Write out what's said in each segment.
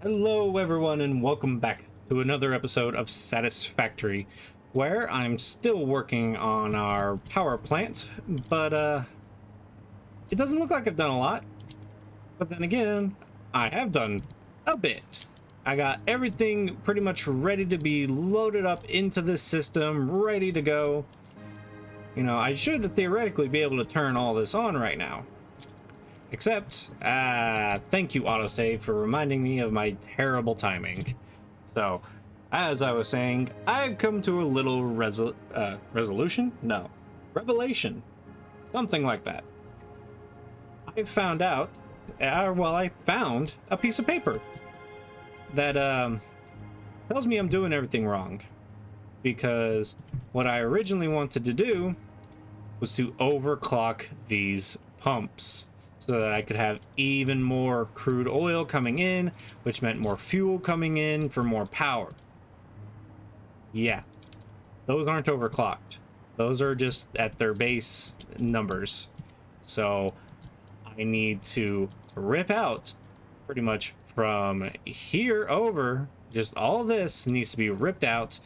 Hello, everyone, and welcome back to another episode of Satisfactory, where I'm still working on our power plant, but it doesn't look like I've done a lot. But then again, I have done a bit. I got everything pretty much ready to be loaded up into this system, ready to go. You know, I should theoretically be able to turn all this on right now. Except, thank you, autosave, for reminding me of my terrible timing. So, as I was saying, I've come to a little resolution? No, revelation. Something like that. I found out, I found a piece of paper that tells me I'm doing everything wrong. Because what I originally wanted to do was to overclock these pumps, so that I could have even more crude oil coming in, which meant more fuel coming in for more power. Yeah, those aren't overclocked. Those are just at their base numbers. So I need to rip out pretty much from here over. Just all this needs to be ripped out,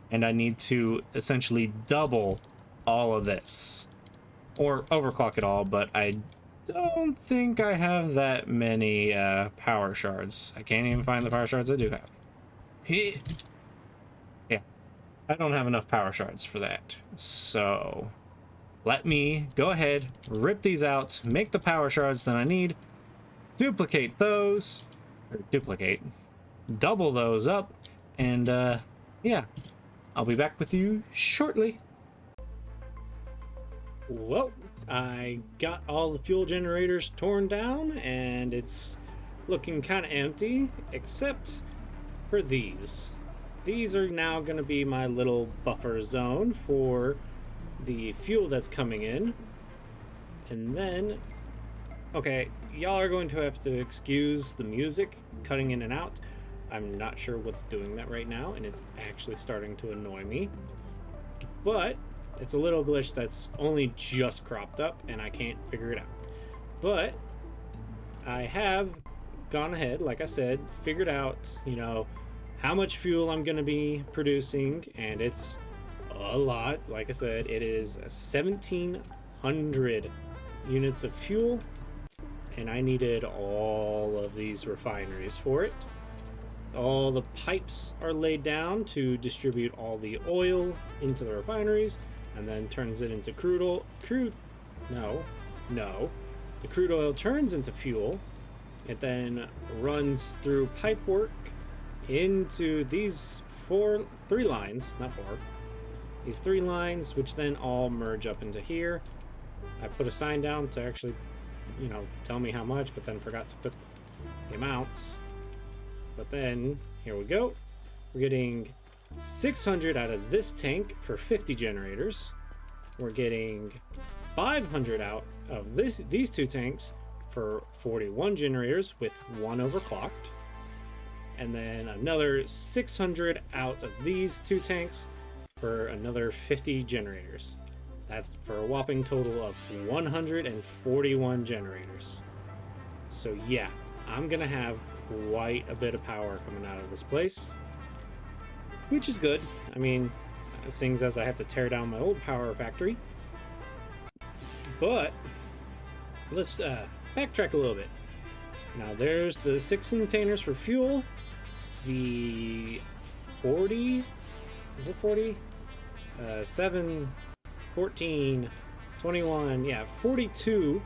and I need to essentially double all of this. Or overclock it all, but I don't think I have that many power shards. I can't even find the power shards I do have. Yeah, I don't have enough power shards for that. So let me go ahead, rip these out, make the power shards that I need, duplicate those, or double those up, and yeah, I'll be back with you shortly. Well, I got all the fuel generators torn down, and it's looking kind of empty, except for these. These are now going to be my little buffer zone for the fuel that's coming in. And then, okay, y'all are going to have to excuse the music cutting in and out. I'm not sure what's doing that right now, and it's actually starting to annoy me. But it's a little glitch that's only just cropped up, and I can't figure it out. But I have gone ahead, like I said, figured out, you know, how much fuel I'm going to be producing, and it's a lot. Like I said, it is 1,700 units of fuel, and I needed all of these refineries for it. All the pipes are laid down to distribute all the oil into the refineries, and then turns it into the crude oil turns into fuel. It then runs through pipework into these three lines, which then all merge up into here. I put a sign down to actually, you know, tell me how much, but then forgot to put the amounts. But then, here we go. We're getting 600 out of this tank for 50 generators. We're getting 500 out of these two tanks for 41 generators with one overclocked. And then another 600 out of these two tanks for another 50 generators. That's for a whopping total of 141 generators. So yeah, I'm gonna have quite a bit of power coming out of this place, which is good. I mean, seeing as I have to tear down my old power factory. But let's backtrack a little bit. Now there's the 6 containers for fuel, the 40, is it 40? 7, 14, 21, yeah, 42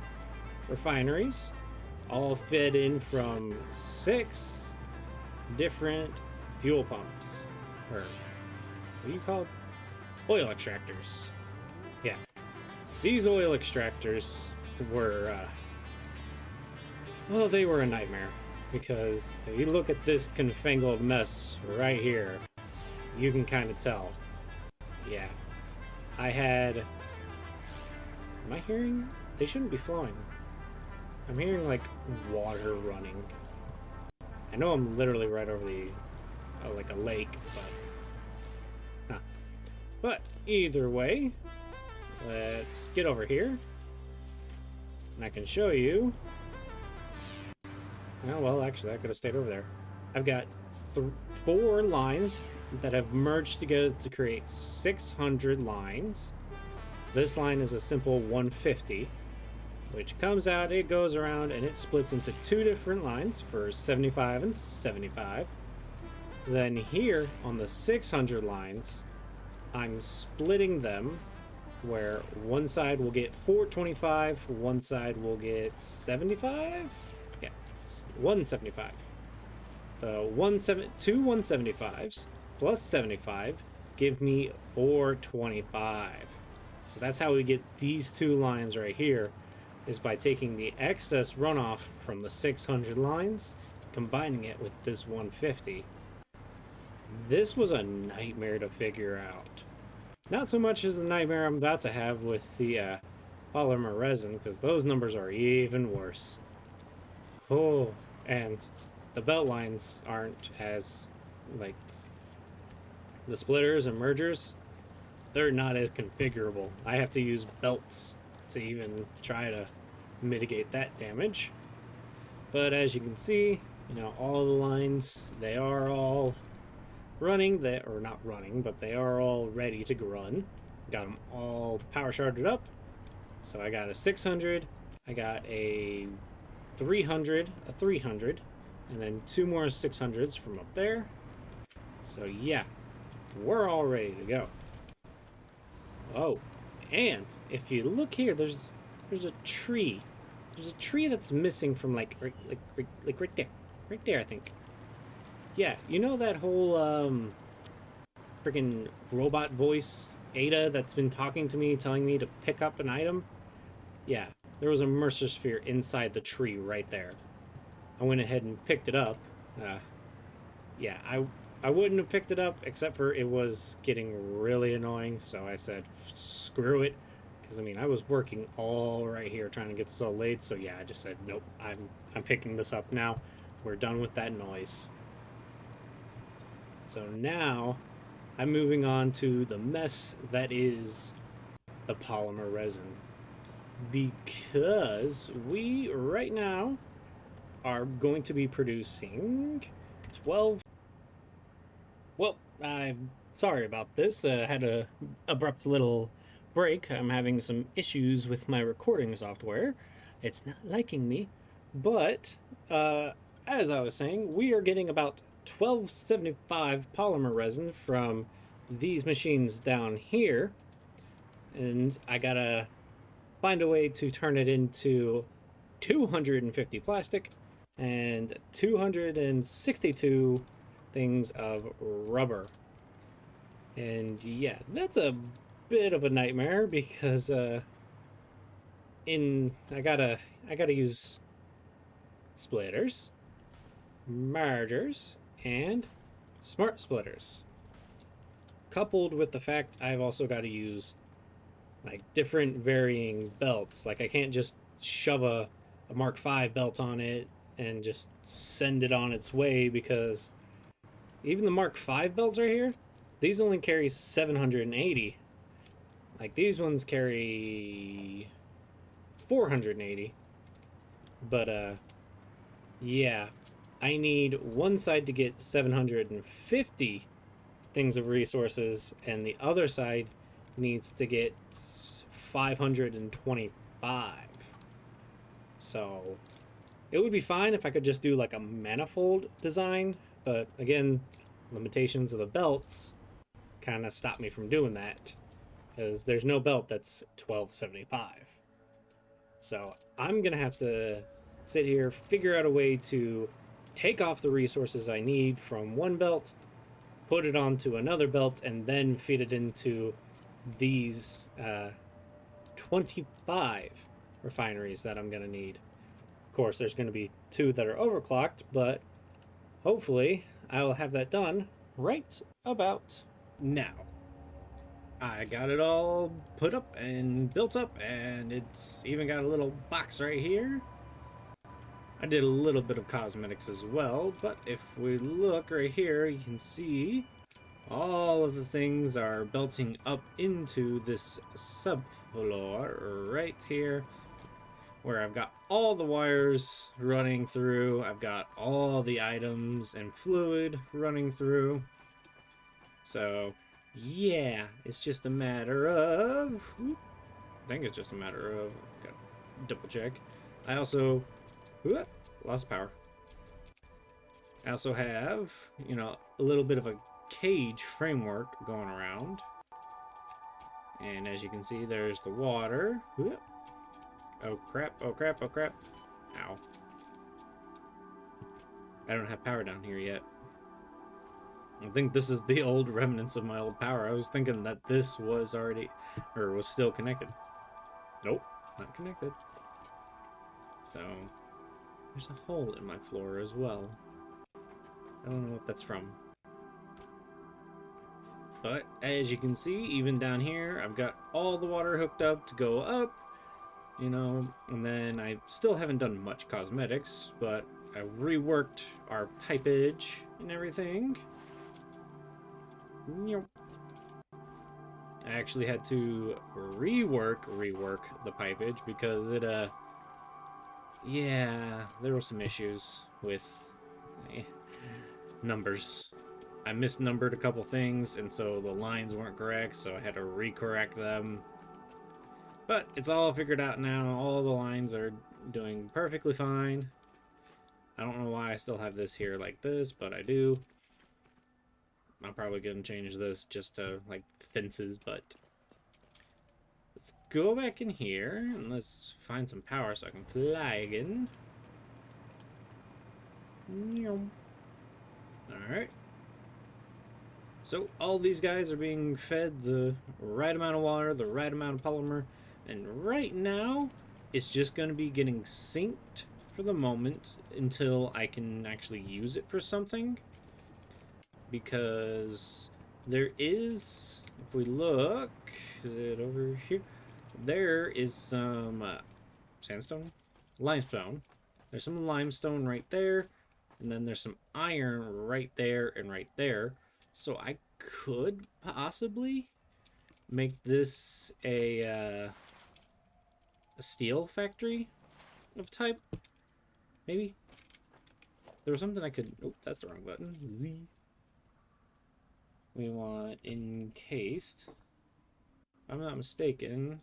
refineries, all fed in from 6 different fuel pumps, or what do you call it? Oil extractors. Yeah, these oil extractors were well, they were a nightmare, because if you look at this confangled mess right here, you can kind of tell. Yeah, I had, am I hearing, they shouldn't be flowing. I'm hearing like water running. I know I'm literally right over the like a lake, but either way, let's get over here, and I can show you. Oh, well, actually, I could have stayed over there. I've got 4 lines that have merged together to create 600 lines. This line is a simple 150, which comes out, it goes around, and it splits into 2 different lines for 75 and 75. Then here on the 600 lines, I'm splitting them where one side will get 425, one side will get 75? Yeah, 175. The 2 175s plus 75 give me 425. So that's how we get these 2 lines right here, is by taking the excess runoff from the 600 lines, combining it with this 150. This was a nightmare to figure out. Not so much as the nightmare I'm about to have with the polymer resin, because those numbers are even worse. Oh, and the belt lines aren't as, like, the splitters and mergers, they're not as configurable. I have to use belts to even try to mitigate that damage. But as you can see, you know, all the lines, they are all running, or not running, but they are all ready to run. Got them all power sharded up. So I got a 600, I got a 300, a 300, and then 2 more 600s from up there. So yeah, we're all ready to go. Oh, and if you look here, there's a tree. There's a tree that's missing from like right there, I think. Yeah, you know that whole freaking robot voice Ada that's been talking to me, telling me to pick up an item? Yeah, there was a Mercer sphere inside the tree right there. I went ahead and picked it up. Yeah, I wouldn't have picked it up except for it was getting really annoying, so I said screw it, because I mean I was working all right here trying to get this all laid. So yeah, I just said nope, I'm picking this up now. We're done with that noise. So now I'm moving on to the mess that is the polymer resin, because we right now are going to be producing 12. Well, I'm sorry about this. I had a abrupt little break. I'm having some issues with my recording software. It's not liking me. But as I was saying, we are getting about 1275 polymer resin from these machines down here. And I gotta find a way to turn it into 250 plastic and 262 things of rubber. And yeah, that's a bit of a nightmare because I gotta use splitters, mergers, and smart splitters. Coupled with the fact I've also got to use like different varying belts. Like I can't just shove a Mark V belt on it and just send it on its way, because even the Mark V belts right here, these only carry 780. Like these ones carry 480. But yeah, I need one side to get 750 things of resources, and the other side needs to get 525. So it would be fine if I could just do like a manifold design, but again, limitations of the belts kind of stop me from doing that, because there's no belt that's 1275. So I'm gonna have to sit here, figure out a way to take off the resources I need from one belt, put it onto another belt, and then feed it into these 25 refineries that I'm gonna need. Of course, there's gonna be 2 that are overclocked, but hopefully I will have that done right about now. I got it all put up and built up, and it's even got a little box right here. I did a little bit of cosmetics as well, but if we look right here, you can see all of the things are belting up into this subfloor right here. where I've got all the wires running through, I've got all the items and fluid running through. So, yeah, it's just a matter of... I think it's just a matter of... Gotta double check. I also... lost power. I also have, you know, a little bit of a cage framework going around. And as you can see, there's the water. Oh crap, oh crap, oh crap. Ow. I don't have power down here yet. I think this is the old remnants of my old power. I was thinking that this was already, or was still connected. Nope, not connected. So, there's a hole in my floor as well. I don't know what that's from. But, as you can see, even down here, I've got all the water hooked up to go up. You know, and then I still haven't done much cosmetics, but I've reworked our pipage and everything. I actually had to rework the pipage because it, yeah, there were some issues with numbers. I misnumbered a couple things, and so the lines weren't correct, so I had to recorrect them. But it's all figured out now. All the lines are doing perfectly fine. I don't know why I still have this here like this, but I do. I'm probably going to change this just to, like, fences, but... Let's go back in here, and let's find some power so I can fly again. Alright. So, all these guys are being fed the right amount of water, the right amount of polymer, and right now, it's just going to be getting synced for the moment until I can actually use it for something. Because there is, if we look, is it over here? There is some sandstone? Limestone. There's some limestone right there, and then there's some iron right there and right there. So I could possibly make this a steel factory of type, maybe. There was something I could... Oh, that's the wrong button. Z. We want encased. If I'm not mistaken.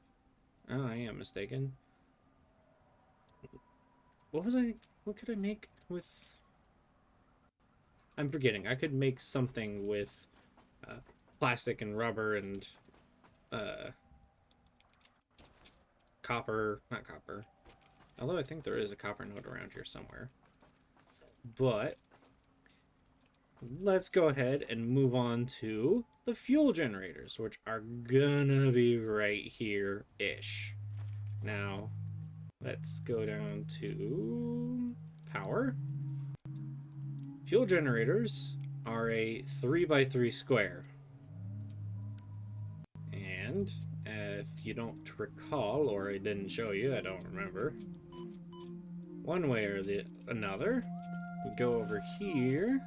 Oh, I am mistaken. What could I make with... I'm forgetting. I could make something with plastic and rubber and copper. Not copper. Although I think there is a copper node around here somewhere. But let's go ahead and move on to the fuel generators, which are gonna be right here-ish. Now, let's go down to power. Fuel generators are a 3x3 square. And if you don't recall, or I didn't show you, I don't remember, one way or the another, we go over here,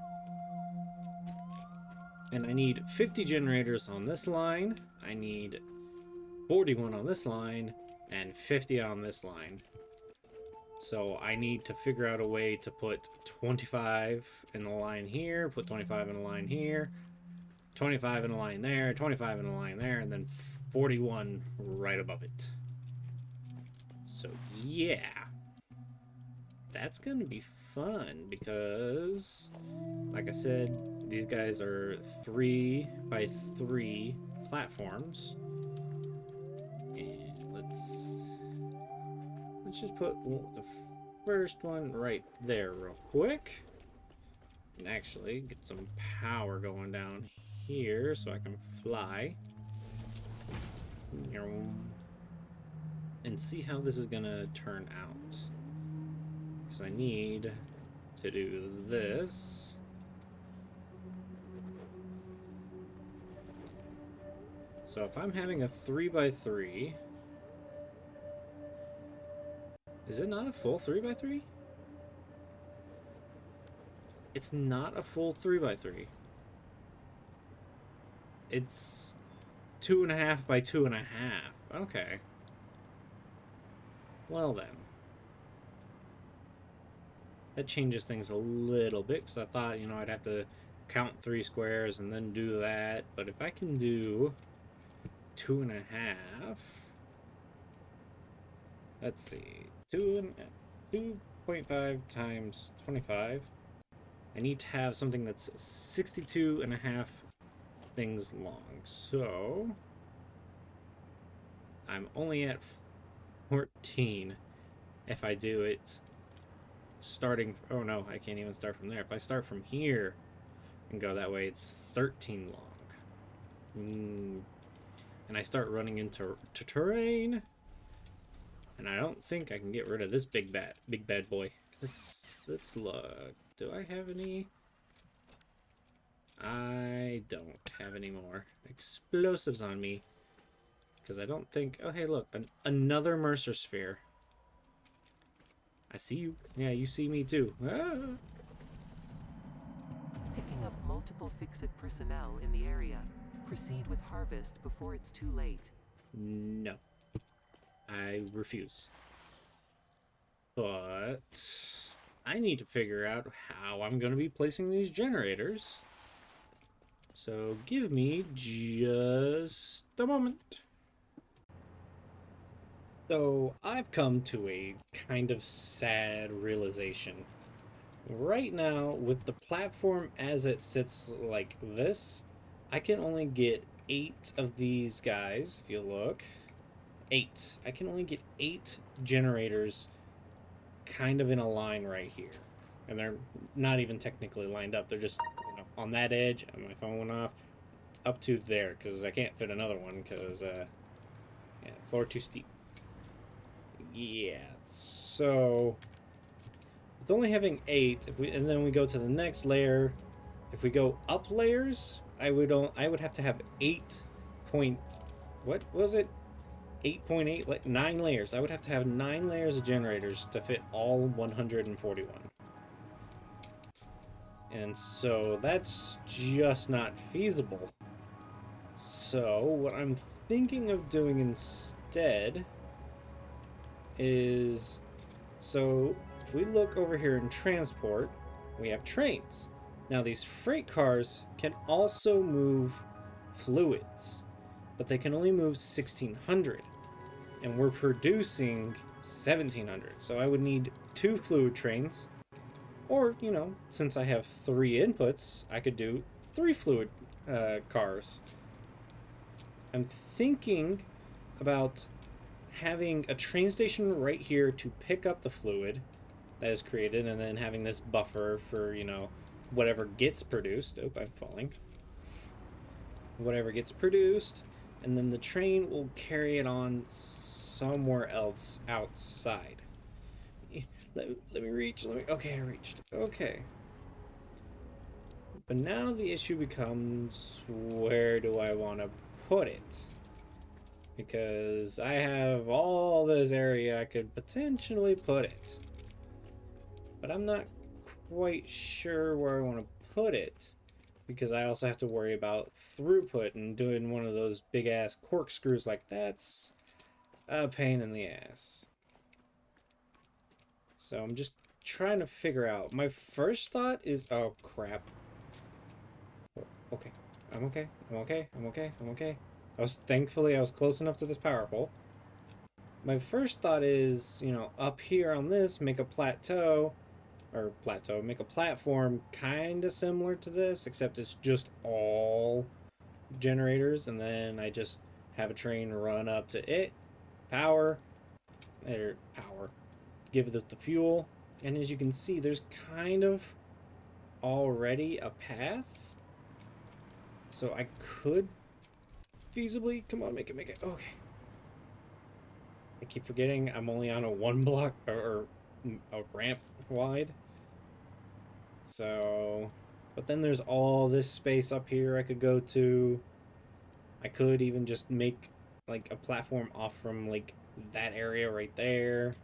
and I need 50 generators on this line, I need 41 on this line, and 50 on this line. So I need to figure out a way to put 25 in the line here, put 25 in the line here, 25 in a line there, 25 in a line there, and then 41 right above it. So yeah, that's gonna be fun because, like I said, these guys are 3x3 platforms. And let's just put the first one right there real quick. And actually get some power going down here so I can fly. And see how this is gonna turn out. Because I need to do this. So if I'm having a 3x3, is it not a full 3x3? It's not a full 3x3. It's 2.5 by 2.5. Okay. Well then. That changes things a little bit, because I thought, I'd have to count 3 squares and then do that. But if I can do 2.5, let's see, 2.5 times 25. I need to have something that's 62.5 things long. So I'm only at 14 if I do it starting. Oh no, I can't even start from there. If I start from here and go that way, it's 13 long. And I start running into terrain, and I don't think I can get rid of this big bad boy. Let's look. Do I have any? I don't have any more explosives on me, because I don't think... Oh, hey, look. Another Mercer Sphere. I see you. Yeah, you see me too. Ah! Picking up multiple Fix-It personnel in the area. Proceed with harvest before it's too late. No. I refuse. But I need to figure out how I'm going to be placing these generators. So give me just a moment. So I've come to a kind of sad realization. Right now, with the platform as it sits like this, I can only get 8 of these guys, if you look. 8. I can only get 8 generators kind of in a line right here. And they're not even technically lined up. They're just on that edge, and my phone went off, up to there, because I can't fit another one, because, yeah, floor too steep. Yeah, so with only having 8, and then we go to the next layer, if we go up layers, I would have to have 9 layers. I would have to have 9 layers of generators to fit all 141. And so that's just not feasible. So what I'm thinking of doing instead is, so if we look over here in transport, we have trains. Now these freight cars can also move fluids, but they can only move 1,600, and we're producing 1,700. So I would need 2 fluid trains, or, since I have 3 inputs, I could do 3 fluid cars. I'm thinking about having a train station right here to pick up the fluid that is created, and then having this buffer for, whatever gets produced. Oh, I'm falling. Whatever gets produced, and then the train will carry it on somewhere else outside. Let me reach. Okay, I reached. Okay. But now the issue becomes, where do I want to put it? Because I have all this area I could potentially put it. But I'm not quite sure where I want to put it, because I also have to worry about throughput, and doing one of those big ass corkscrews like that's a pain in the ass. So I'm just trying to figure out. My first thought is, oh crap. Okay, I'm okay. Thankfully I was close enough to this power pole. My first thought is, up here on this, make a make a platform kind of similar to this, except it's just all generators, and then I just have a train run up to it, give it the fuel, and as you can see, there's kind of already a path, so I could feasibly, come on, make it, okay. I keep forgetting I'm only on a 1 block, or a ramp wide. So, but then there's all this space up here I could go to. I could even just make like a platform off from like that area right there.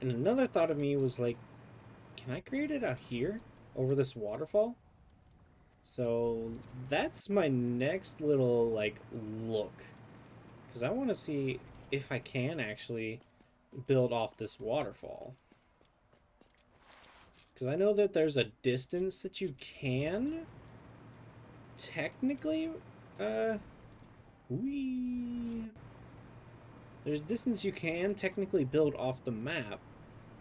And another thought of me was like, can I create it out here over this waterfall? So that's my next little like look, because I want to see if I can actually build off this waterfall. Because I know that there's a distance that you can technically, wee. There's a distance you can technically build off the map,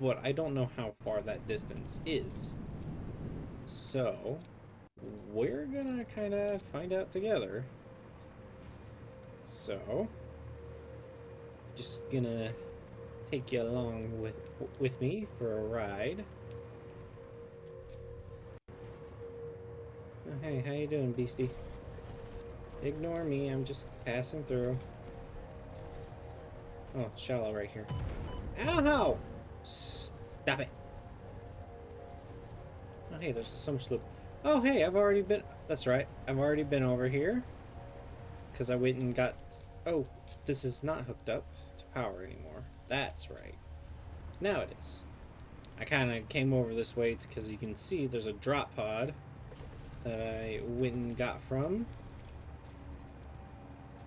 but I don't know how far that distance is. So, we're gonna kind of find out together. So, just gonna take you along with me for a ride. Oh, hey, how you doing, beastie? Ignore me, I'm just passing through. Oh, shallow right here. Ow! Stop it. Oh, hey, there's a summer slope. Oh, hey, I've already been... That's right, I've already been over here. Because I went and got... Oh, this is not hooked up to power anymore. That's right. Now it is. I kind of came over this way because you can see there's a drop pod that I went and got from.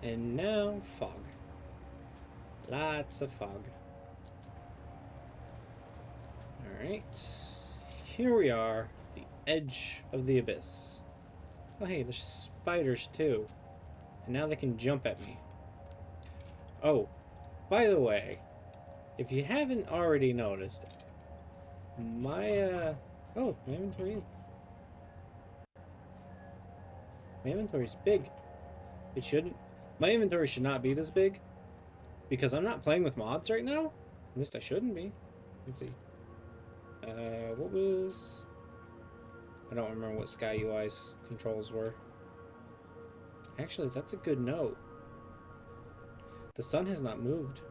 And now, fog. Lots of fog. Alright. Here we are. The edge of the abyss. Oh hey, there's spiders too. And now they can jump at me. Oh, by the way, if you haven't already noticed, my inventory. My inventory's big. It shouldn't. My inventory should not be this big. Because I'm not playing with mods right now. At least I shouldn't be. Let's see. What was... I don't remember what Sky UI's controls were. Actually, that's a good note. The sun has not moved.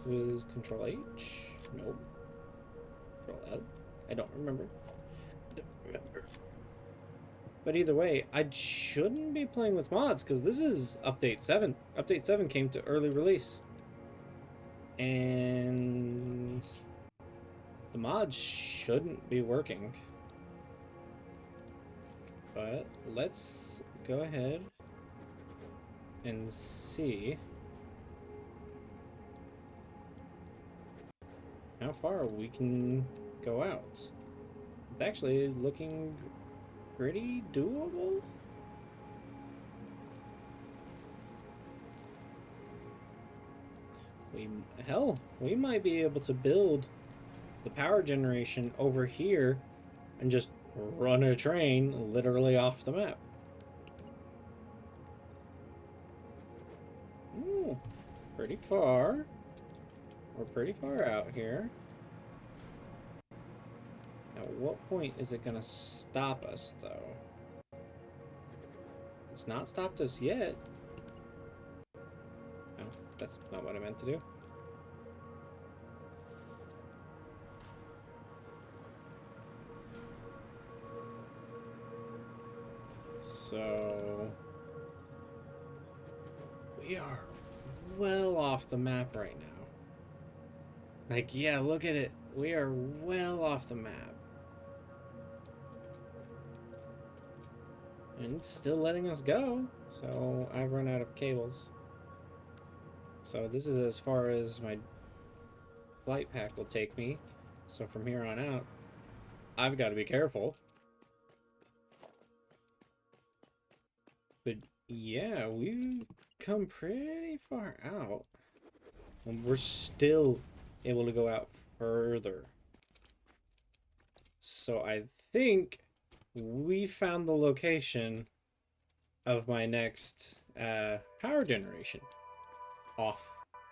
Was Control H? Nope. Control L? I don't remember. But either way, I shouldn't be playing with mods because this is Update 7. Update 7 came to early release. And the mods shouldn't be working. But let's go ahead and see how far we can go out. It's actually looking pretty doable. We might be able to build the power generation over here and just run a train literally off the map. Ooh, pretty far. We're pretty far out here. At what point is it gonna stop us, though? It's not stopped us yet. No, that's not what I meant to do. So... we are well off the map right now. Like, yeah, look at it. We are well off the map. And it's still letting us go. So I've run out of cables. So this is as far as my flight pack will take me. So from here on out, I've got to be careful. But yeah, we've come pretty far out. And we're still able to go out further. So I think we found the location of my next power generation off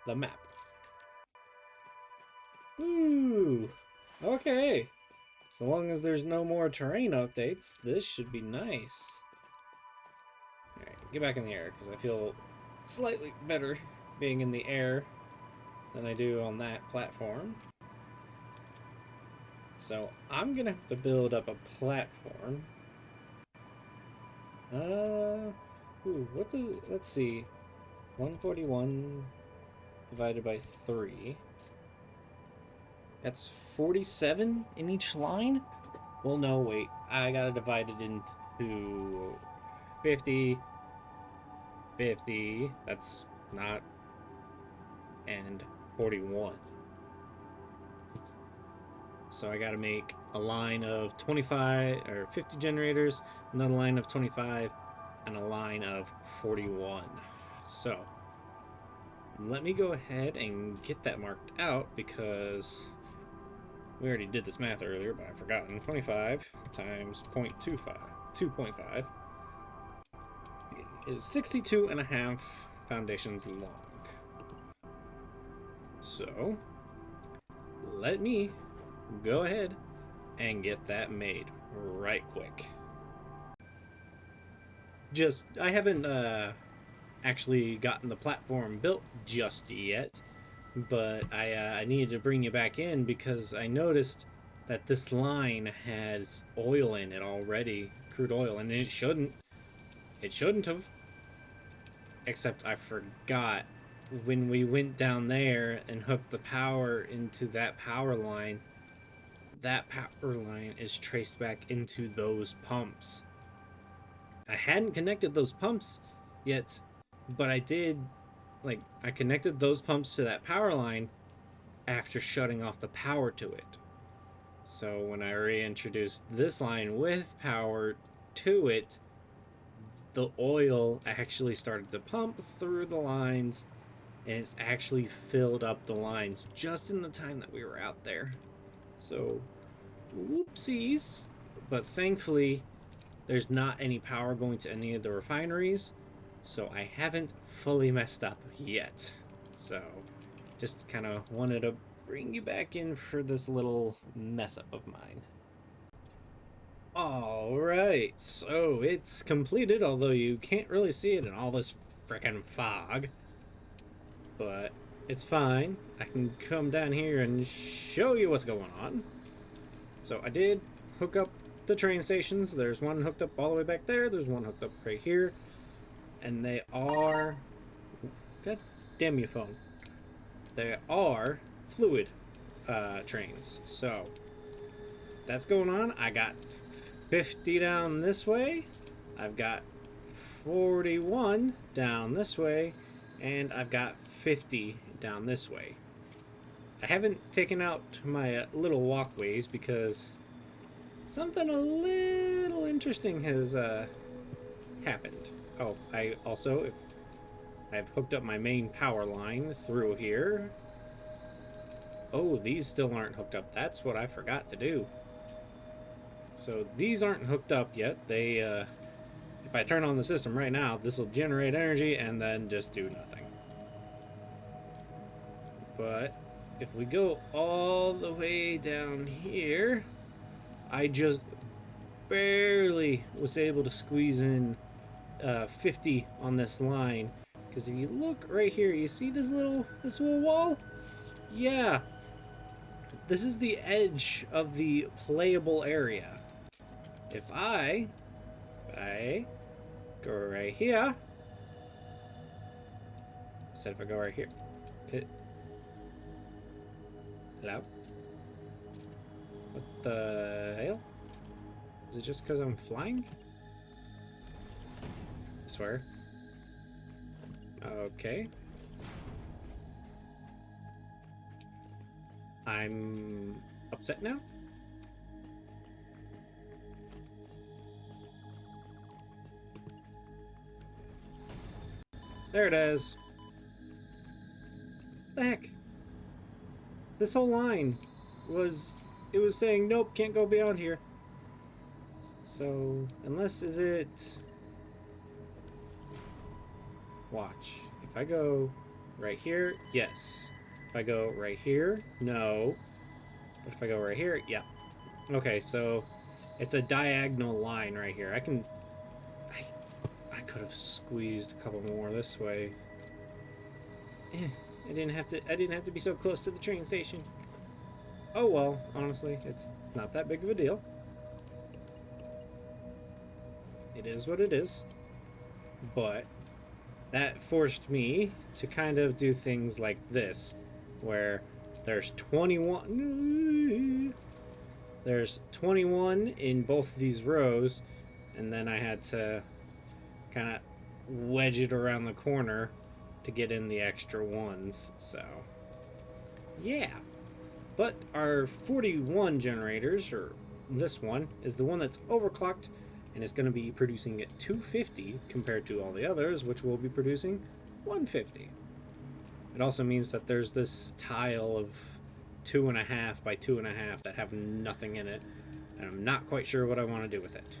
the map. Ooh, okay. So long as there's no more terrain updates, this should be nice. Alright, get back in the air because I feel slightly better being in the air than I do on that platform. So I'm gonna have to build up a platform. Let's see. 141 divided by 3. That's 47 in each line? Well, no, wait. I gotta divide it into 50, 50. That's not... and 41. So I got to make a line of 25 or 50 generators, another line of 25, and a line of 41. So let me go ahead and get that marked out because we already did this math earlier, but I've forgotten. 25 times 0.25, 2.5 is 62 and a half foundations long. So let me go ahead and get that made right quick. I haven't actually gotten the platform built just yet, but I needed to bring you back in because I noticed that this line has oil in it already, crude oil, and it shouldn't have. Except I forgot when we went down there and hooked the power into that power line is traced back into those pumps. I hadn't connected those pumps yet, but I did. Like, I connected those pumps to that power line after shutting off the power to it. So when I reintroduced this line with power to it, the oil actually started to pump through the lines, and it's actually filled up the lines just in the time that we were out there. So, whoopsies. But thankfully, there's not any power going to any of the refineries, so I haven't fully messed up yet. So, just kind of wanted to bring you back in for this little mess up of mine. Alright, so it's completed, although you can't really see it in all this frickin' fog. But it's fine. I can come down here and show you what's going on. So I did hook up the train stations. There's one hooked up all the way back there. There's one hooked up right here. And they are... God damn you, phone. They are fluid trains. So that's going on. I got 50 down this way. I've got 41 down this way. And I've got 50 down this way. I haven't taken out my little walkways because something a little interesting has happened. Oh, I've hooked up my main power line through here. Oh, these still aren't hooked up. That's what I forgot to do. So these aren't hooked up yet. They, if I turn on the system right now, this will generate energy and then just do nothing. But if we go all the way down here, I just barely was able to squeeze in 50 on this line. Because if you look right here, you see this little wall? Yeah. This is the edge of the playable area. If I go right here. I said if I go right here. Hello? What the hell? Is it just because I'm flying? I swear. Okay. I'm upset now? There it is. The heck? This whole line was saying nope, can't go beyond here. So unless is it watch. If I go right here, yes. If I go right here, no. But if I go right here, yeah. Okay, so it's a diagonal line right here. I could have squeezed a couple more this way. I didn't have to be so close to the train station. Oh well, honestly, it's not that big of a deal. It is what it is. But that forced me to kind of do things like this, where there's 21 in both of these rows, and then I had to kind of wedge it around the corner to get in the extra ones. So yeah, But our 41 generators, or this one, is the one that's overclocked and is going to be producing at 250 compared to all the others, which will be producing 150. It also means that there's this tile of 2.5 by 2.5 that have nothing in it, and I'm not quite sure what I want to do with it.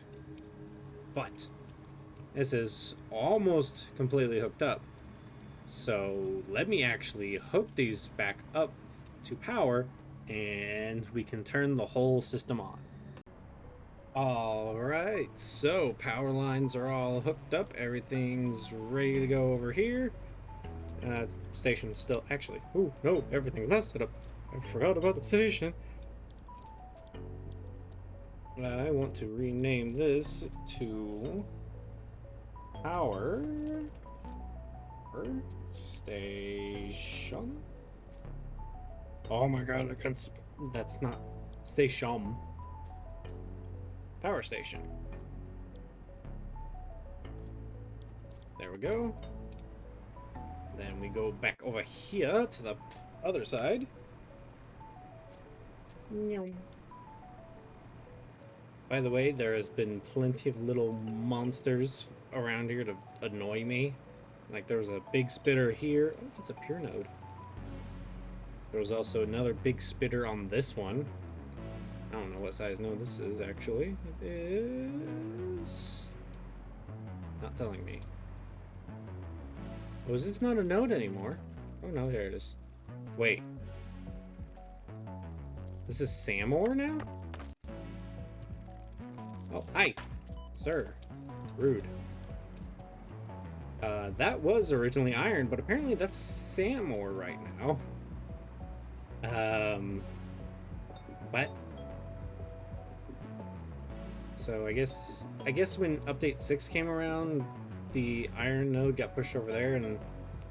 But this is almost completely hooked up, so let me actually hook these back up to power, and we can turn the whole system on. Alright, so power lines are all hooked up, everything's ready to go over here. Station still, actually, oh no, everything's not set up. I forgot about the station. I want to rename this to Power Station. Oh my god, that's not station. Power station. There we go. Then we go back over here to the other side. By the way, there has been plenty of little monsters around here to annoy me. Like there was a big spitter here. Oh, that's a pure node. There was also another big spitter on this one. I don't know what size node this is actually. It is not telling me. Oh, is this not a node anymore? Oh no, there it is. Wait. This is Samor now? Oh, hi, sir. Rude. That was originally iron, but apparently that's Samor right now. What? So I guess when update 6 came around, the iron node got pushed over there, and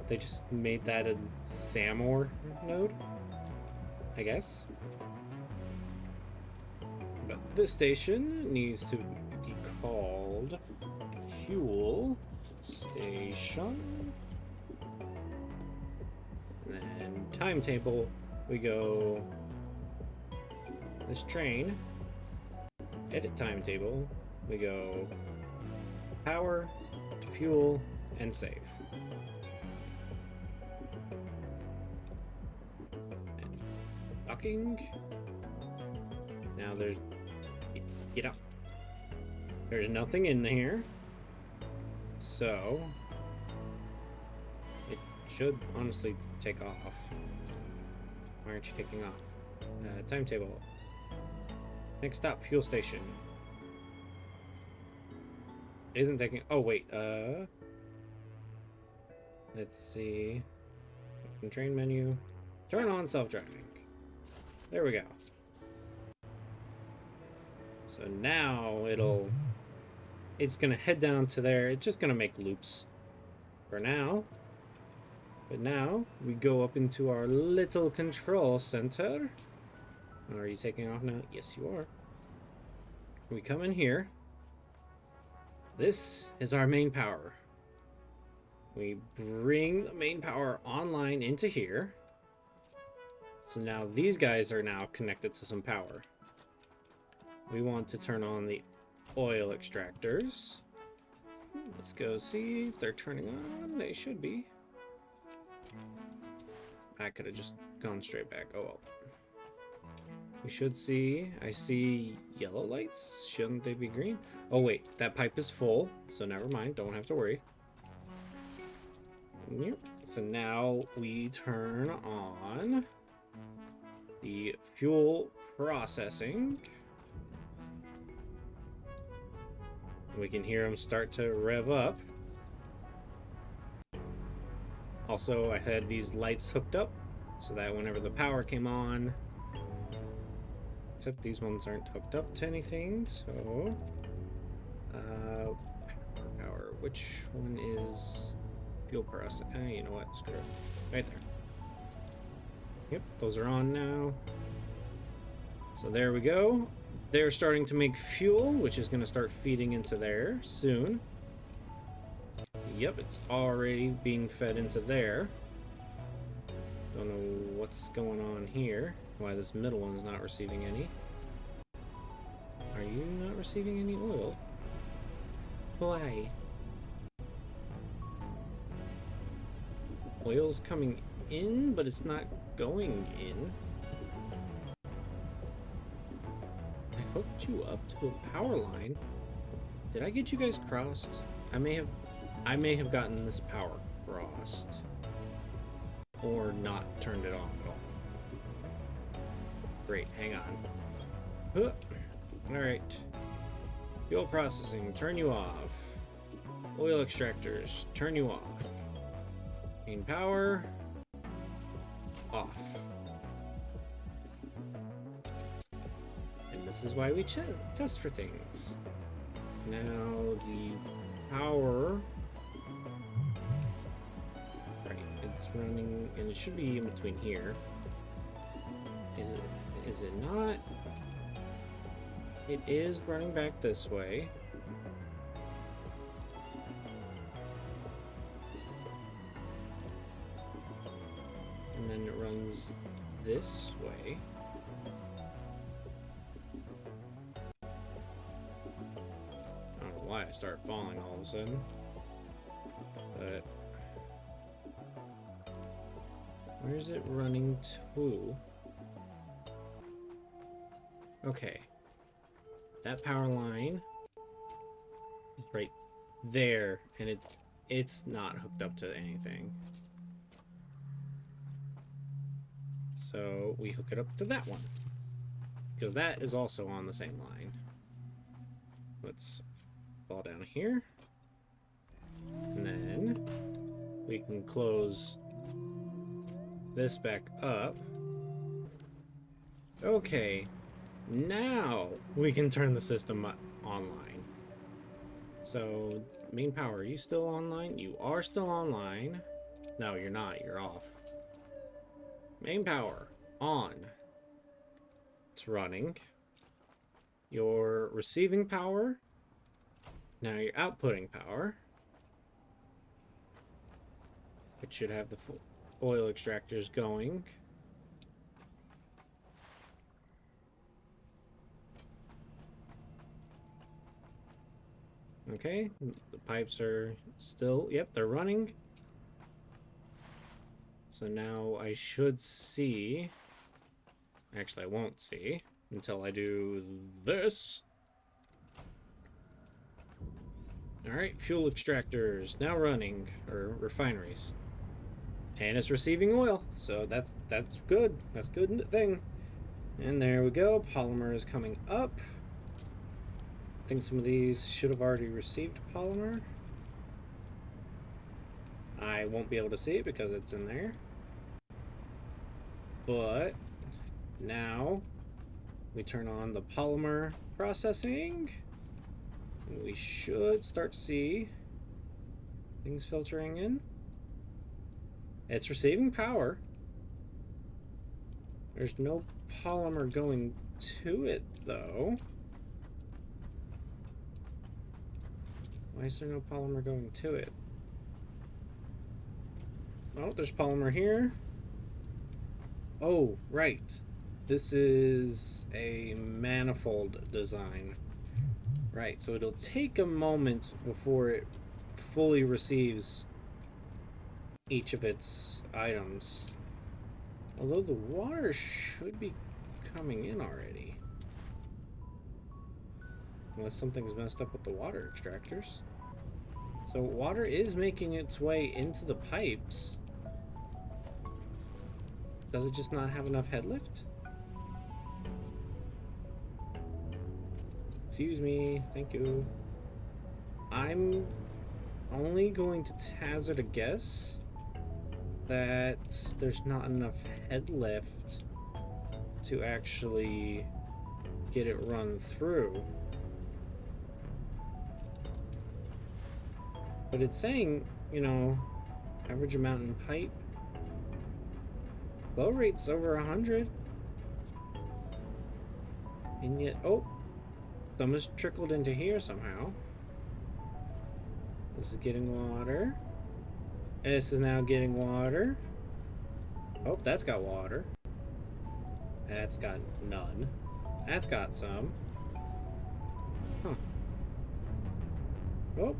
they just made that a Samor node, I guess. But this station needs to be called Fuel Station. And then timetable, we go this train. Edit timetable, we go power to fuel and save. And docking. Now there's get up. There's nothing in here, so it should honestly take off. Why aren't you taking off? Timetable. Next stop, fuel station. It isn't taking. Oh wait. Let's see. Train menu. Turn on self-driving. There we go. So now it's gonna head down to there. It's just gonna make loops for now. But now we go up into our little control center. Are you taking off now? Yes, you are. We come in here. This is our main power. We bring the main power online into here. So now these guys are now connected to some power. We want to turn on the oil extractors. Let's go see if they're turning on. They should be. I could have just gone straight back. Oh well. We should see. I see yellow lights. Shouldn't they be green? Oh wait, that pipe is full, so never mind. Don't have to worry. Yep. So now we turn on the fuel processing. We can hear them start to rev up. Also, I had these lights hooked up so that whenever the power came on, except these ones aren't hooked up to anything, so power. Which one is fuel process? You know what? Screw it. Right there. Yep, those are on now. So there we go. They're starting to make fuel, which is going to start feeding into there soon. Yep, it's already being fed into there. Don't know what's going on here. why this middle one's not receiving any. Are you not receiving any oil? Why? Oil's coming in, but it's not going in. I hooked you up to a power line. Did I get you guys crossed? I may have gotten this power crossed. Or not turned it on at all. Great, hang on. Huh. Alright. Fuel processing, turn you off. Oil extractors, turn you off. Main power, off. And this is why we test for things. Now the power... Right, it's running, and it should be in between here. Is it not? It is running back this way. And then it runs this way. I don't know why I started falling all of a sudden. But where's it running to? Okay. That power line is right there, and it's not hooked up to anything. So we hook it up to that one, because that is also on the same line. Let's fall down here, and then we can close this back up. Okay. Now we can turn the system online. So, main power, are you still online? You are still online. No, you're not. You're off. Main power, on. It's running. Your receiving power. Now you're outputting power. It should have the oil extractors going. Okay, the pipes are still, yep, they're running. So now I should see, actually I won't see until I do this. Alright, fuel extractors now running, or refineries. And it's receiving oil, so that's good. That's a good thing. And there we go, polymer is coming up. I think some of these should have already received polymer. I won't be able to see it because it's in there. But now we turn on the polymer processing, and we should start to see things filtering in. It's receiving power. There's no polymer going to it though. Why is there no polymer going to it? Oh, there's polymer here. Oh, right. This is a manifold design. Right, so it'll take a moment before it fully receives each of its items. Although the water should be coming in already. Unless something's messed up with the water extractors. So water is making its way into the pipes. Does it just not have enough head lift? Excuse me, thank you. I'm only going to hazard a guess that there's not enough head lift to actually get it run through. But it's saying, you know, average amount in pipe. Flow rate's over 100. And yet, oh, some has trickled into here somehow. This is getting water. This is now getting water. Oh, that's got water. That's got none. That's got some. Huh. Oh.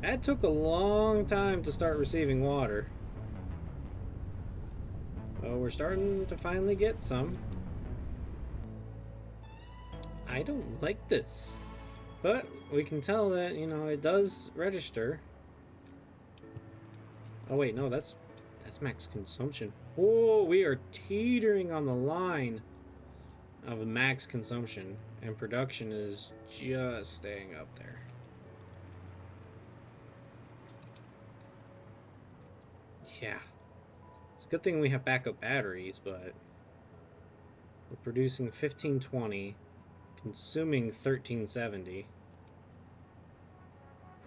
That took a long time to start receiving water. Well, we're starting to finally get some. I don't like this. But we can tell that, you know, it does register. Oh wait, no, that's max consumption. Oh, we are teetering on the line of max consumption, and production is just staying up there. Yeah. It's a good thing we have backup batteries, but we're producing 1520, consuming 1370.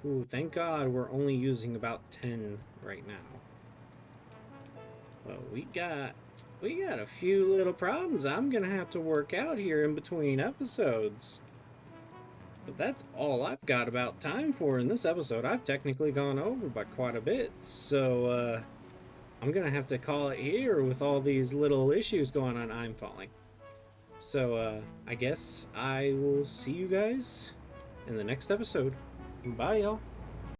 Ooh, thank God we're only using about 10 right now. Well, we got a few little problems I'm gonna have to work out here in between episodes. But that's all I've got about time for in this episode. I've technically gone over by quite a bit, so I'm gonna have to call it here with all these little issues going on. I'm falling. So I guess I will see you guys in the next episode. Bye, y'all.